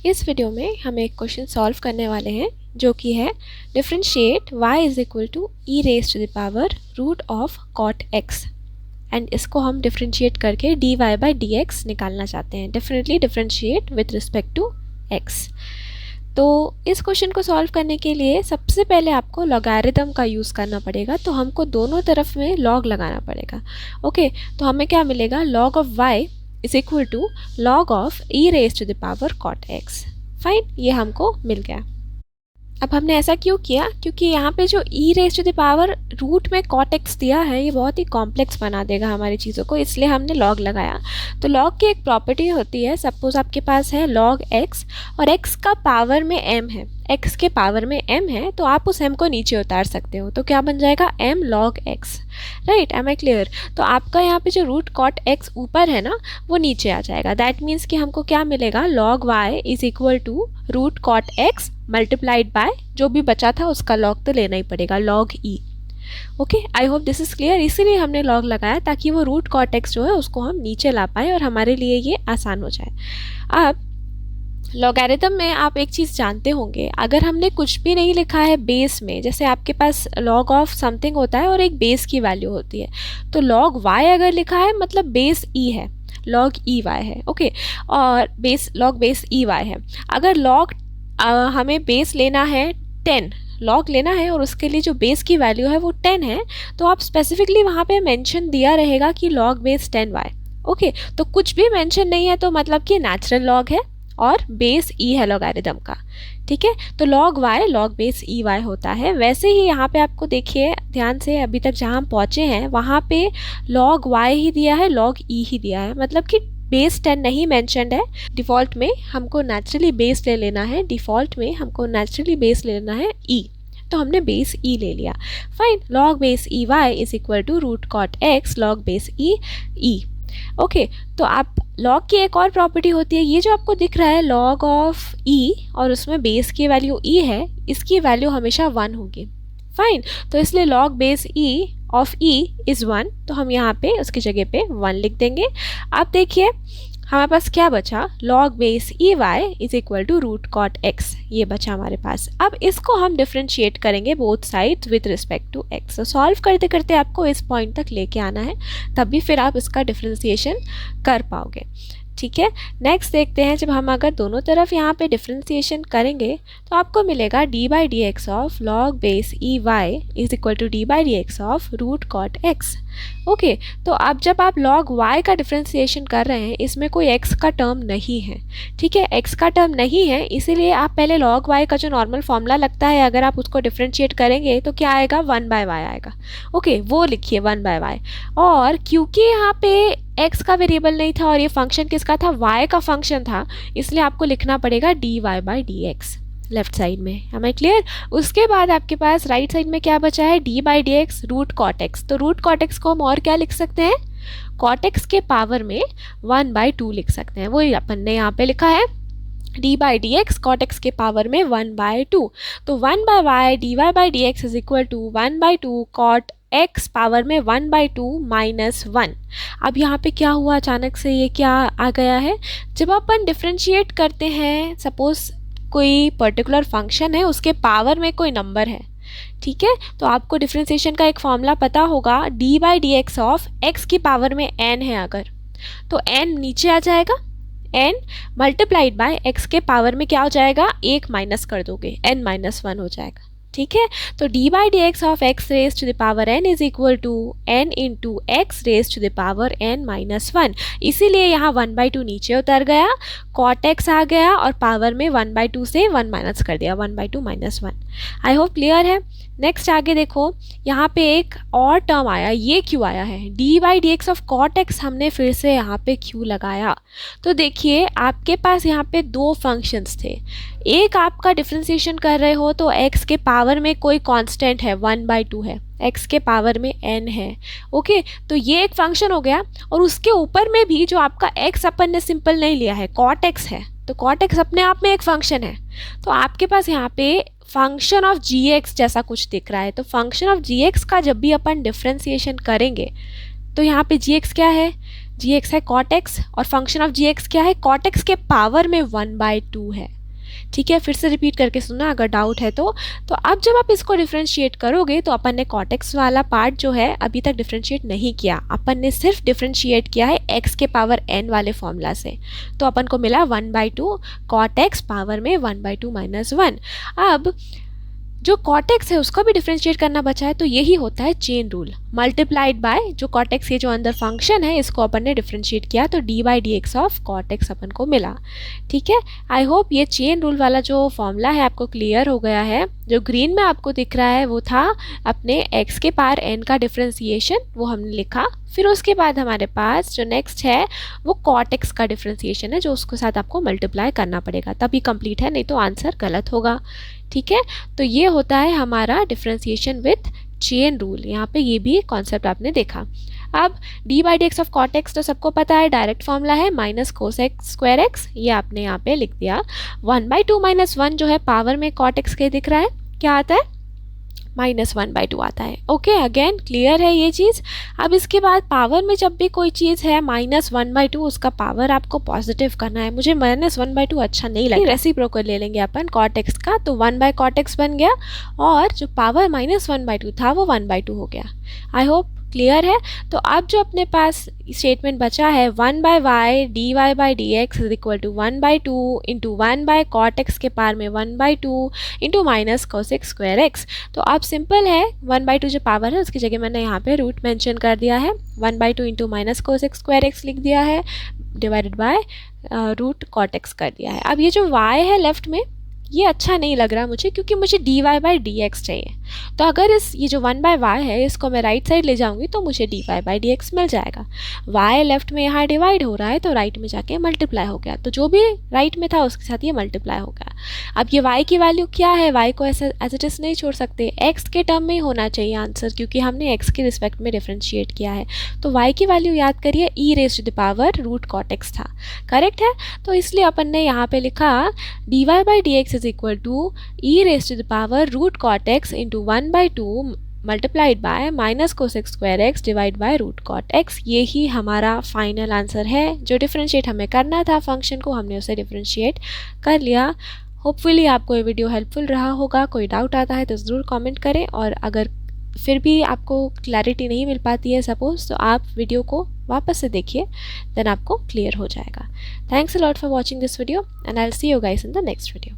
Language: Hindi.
इस वीडियो में हम एक क्वेश्चन सॉल्व करने वाले हैं जो कि है differentiate y is equal to e raise to the power root of cot x and इसको हम डिफरेंशिएट करके dy बाई डी एक्स निकालना चाहते हैं. Definitely differentiate with respect to x. तो इस क्वेश्चन को सॉल्व करने के लिए सबसे पहले आपको लॉगरिथम का यूज़ करना पड़ेगा. तो हमको दोनों तरफ में लॉग लगाना पड़ेगा. ओके तो हमें क्या मिलेगा, log of y is equal to log of e raise to the power cot x. Fine, ये हमको मिल गया. अब हमने ऐसा क्यों किया, क्योंकि यहाँ पे जो e raise to the power root में कॉट एक्स दिया है ये बहुत ही कॉम्प्लेक्स बना देगा हमारी चीज़ों को, इसलिए हमने लॉग लगाया. तो लॉग की एक प्रॉपर्टी होती है, सपोज आपके पास है लॉग एक्स और एक्स का पावर में m है, x के पावर में m है, तो आप उस m को नीचे उतार सकते हो. तो क्या बन जाएगा, m log x. Right, am I clear. तो आपका यहाँ पे जो रूट कॉट x ऊपर है ना वो नीचे आ जाएगा. दैट मीन्स कि हमको क्या मिलेगा, log y is equal to root cot x multiplied by जो भी बचा था उसका लॉग तो लेना ही पड़ेगा, log e. Okay, I hope this is clear. इसीलिए हमने लॉग लगाया ताकि वो रूट कॉट x जो है उसको हम नीचे ला पाए और हमारे लिए ये आसान हो जाए. अब लॉगरिथम में आप एक चीज़ जानते होंगे, अगर हमने कुछ भी नहीं लिखा है बेस में, जैसे आपके पास लॉग ऑफ समथिंग होता है और एक बेस की वैल्यू होती है, तो लॉग y अगर लिखा है मतलब बेस e है, लॉग ई वाई है. ओके, और base log base e y है. अगर लॉग हमें बेस लेना है 10, लॉग लेना है और उसके लिए जो बेस की वैल्यू है वो 10 है, तो आप स्पेसिफिकली वहाँ पे मेंशन दिया रहेगा कि लॉग बेस 10y. ओके, तो कुछ भी मेंशन नहीं है तो मतलब कि नेचुरल लॉग है और बेस e है लॉगरिथम का. ठीक है, तो log y log base e y होता है. वैसे ही यहाँ पे आपको देखिए ध्यान से, अभी तक जहाँ हम पहुँचे हैं वहाँ पे log y ही दिया है, log e ही दिया है, मतलब कि बेस 10 नहीं मेंशन्ड है. डिफ़ॉल्ट में हमको नेचुरली बेस ले लेना है, डिफ़ॉल्ट में हमको नेचुरली बेस ले लेना है e, तो हमने बेस e ले लिया. Fine, log base e y is equal to root cot x log base e. Okay, तो आप लॉग की एक और प्रॉपर्टी होती है, ये जो आपको दिख रहा है लॉग ऑफ e और उसमें बेस की वैल्यू e है, इसकी वैल्यू हमेशा 1 होगी. फाइन, तो इसलिए log base e of e is 1, तो हम यहाँ पे उसकी जगह पे 1 लिख देंगे. अब देखिए हमारे पास क्या बचा, log base e y is equal to root cot x, ये बचा हमारे पास. अब इसको हम डिफ्रेंशिएट करेंगे both sides with respect to x. तो सॉल्व करते करते आपको इस पॉइंट तक लेके आना है, तभी फिर आप इसका डिफ्रेंशिएशन कर पाओगे. ठीक है, नेक्स्ट देखते हैं, जब हम अगर दोनों तरफ यहाँ पे डिफ्रेंशिएशन करेंगे तो आपको मिलेगा d by d x of log base e y is equal to d by d x of root cot x. Okay, तो अब जब आप log y का डिफ्रेंशिएशन कर रहे हैं इसमें कोई x का टर्म नहीं है. ठीक है, x का टर्म नहीं है, इसीलिए आप पहले log y का जो नॉर्मल फॉर्मूला लगता है अगर आप उसको डिफ्रेंशिएट करेंगे तो क्या आएगा, 1 बाय वाई आएगा. ओके, वो लिखिए 1 बाय वाई. और क्योंकि यहाँ पे x का वेरिएबल नहीं था और ये फंक्शन किसका था, y का फंक्शन था, इसलिए आपको लिखना पड़ेगा dy by d x left side में. Am I clear. उसके बाद आपके पास राइट साइड में क्या बचा है, d by d x root cot x. तो रूट कॉट एक्स को हम और क्या लिख सकते हैं, कॉट एक्स के पावर में 1/2 लिख सकते हैं. वही अपन ने यहाँ पे लिखा है, d by d x cot x के पावर में 1/2. तो 1 by y d y by d x is equal to 1/2 cot x power में 1/2 माइनस 1. अब यहाँ पे क्या हुआ, अचानक से ये क्या आ गया है, जब अपन डिफ्रेंशिएट करते हैं, सपोज कोई पर्टिकुलर फंक्शन है उसके पावर में कोई नंबर है, ठीक है, तो आपको डिफ्रेंशिएशन का एक फॉर्मूला पता होगा, D by d x of x की पावर में n है अगर, तो n नीचे आ जाएगा, n मल्टीप्लाइड बाय x के पावर में क्या हो जाएगा, 1 माइनस कर दोगे, n माइनस 1 हो जाएगा. ठीक है, तो d by d x of x raise to the power n is equal to n into x raise to the power n minus 1. इसीलिए यहाँ 1/2 नीचे उतर गया, कॉट एक्स आ गया और पावर में 1/2 से 1 माइनस कर दिया, 1/2 माइनस 1. आई होप क्लियर है. नेक्स्ट आगे देखो, यहाँ पे एक और टर्म आया, ये क्यों आया है, d by d x of cot x हमने फिर से यहाँ पे क्यों लगाया. तो देखिए आपके पास यहाँ पे दो फंक्शंस थे, एक आपका डिफ्रेंशिएशन कर रहे हो तो x के पावर में कोई कांस्टेंट है 1/2 है, x के पावर में n है. ओके, तो ये एक फंक्शन हो गया, और उसके ऊपर में भी जो आपका x अपन ने सिंपल नहीं लिया है, कॉट x है, तो कॉट x अपने आप में एक फंक्शन है. तो आपके पास यहाँ पे फंक्शन ऑफ जी एक्स जैसा कुछ दिख रहा है. तो फंक्शन ऑफ जी एक्स का जब भी अपन डिफ्रेंशिएशन करेंगे तो यहाँ पे जी एक्स क्या है, जी एक्स है कॉट एक्स और फंक्शन ऑफ जी एक्स क्या है, कॉट एक्स के पावर में 1/2 है। ठीक है, फिर से रिपीट करके सुनना अगर डाउट है तो अब जब आप इसको डिफ्रेंशिएट करोगे तो अपन ने कॉट एक्स वाला पार्ट जो है अभी तक डिफ्रेंशिएट नहीं किया, अपन ने सिर्फ डिफ्रेंशिएट किया है एक्स के पावर n वाले फॉर्मूला से। तो अपन को मिला 1/2 कॉट एक्स पावर में 1/2 माइनस 1। अब जो कॉटेक्स है उसका भी डिफ्रेंशिएट करना बचा है, तो यही होता है चेन रूल, मल्टीप्लाइड बाय जो कॉटेक्स ये जो अंदर फंक्शन है इसको अपन ने डिफ्रेंशिएट किया तो d/dx ऑफ कॉटेक्स अपन को मिला। ठीक है, आई होप ये चेन रूल वाला जो फॉर्मूला है आपको क्लियर हो गया है। जो ग्रीन में आपको दिख रहा है वो था अपने x के पावर n का डिफ्रेंसिएशन, वो हमने लिखा। फिर उसके बाद हमारे पास जो नेक्स्ट है वो कॉटेक्स का डिफ्रेंसिएशन है जो उसके साथ आपको मल्टीप्लाई करना पड़ेगा, तभी कंप्लीट है, नहीं तो आंसर गलत होगा। ठीक है, तो ये होता है हमारा डिफ्रेंसिएशन विथ चेन रूल। यहाँ पे ये भी कॉन्सेप्ट आपने देखा। अब d/dx ऑफ कॉट एक्स तो सबको पता है, डायरेक्ट फॉर्मूला है minus cos x square x, ये आपने यहाँ पे लिख दिया। 1/2 माइनस 1 जो है पावर में कॉट एक्स के दिख रहा है, क्या आता है, -1/2 आता है। ओके, अगेन क्लियर है ये चीज़। अब इसके बाद पावर में जब भी कोई चीज़ है -1/2 उसका पावर आपको पॉजिटिव करना है। मुझे -1/2 अच्छा नहीं लगा, रेसिप्रोकल ले लेंगे अपन कॉट एक्स का, तो 1/cot x बन गया और जो पावर -1/2 था वो 1/2 हो गया। आई होप क्लियर है। तो अब जो अपने पास स्टेटमेंट बचा है 1/y dy/dx is equal to 1/2 into 1/cot x के पावर में 1/2 into minus cos x square x. तो अब सिंपल है, 1/2 जो पावर है उसकी जगह मैंने यहाँ पे रूट मेंशन कर दिया है, 1/2 into minus cos x square x लिख दिया है, divided by root cot x कर दिया है। अब ये जो y है लेफ्ट में ये अच्छा नहीं लग रहा मुझे, क्योंकि मुझे dy/dx चाहिए। तो अगर ये जो 1/y है इसको मैं राइट साइड ले जाऊंगी तो मुझे dy/dx मिल जाएगा। y लेफ्ट में यहाँ डिवाइड हो रहा है तो राइट में जाके मल्टीप्लाई हो गया, तो जो भी राइट में था उसके साथ ये मल्टीप्लाई हो गया। अब ये y की वैल्यू क्या है, y को ऐसे एज इट इज नहीं छोड़ सकते, x के टर्म में ही होना चाहिए आंसर, क्योंकि हमने x के रिस्पेक्ट में डिफ्रेंशिएट किया है। तो y की वैल्यू याद करिए e⁻√ cot x था, करेक्ट है। तो इसलिए अपन ने यहाँ पे लिखा dy/dx is equal to e⁻√ cot x into 1/2 multiplied by minus cos x square x divide by root cot x। ये ही हमारा फाइनल आंसर है। जो डिफ्रेंशिएट हमें करना था फंक्शन को, हमने उसे डिफ्रेंशिएट कर लिया। होपफुली आपको ये वीडियो हेल्पफुल रहा होगा। कोई डाउट आता है तो ज़रूर कमेंट करें, और अगर फिर भी आपको क्लैरिटी नहीं मिल पाती है सपोज, तो आप वीडियो को वापस से देखिए, देन आपको क्लियर हो जाएगा। Thanks a lot for watching this video and I will see you guys in the next video.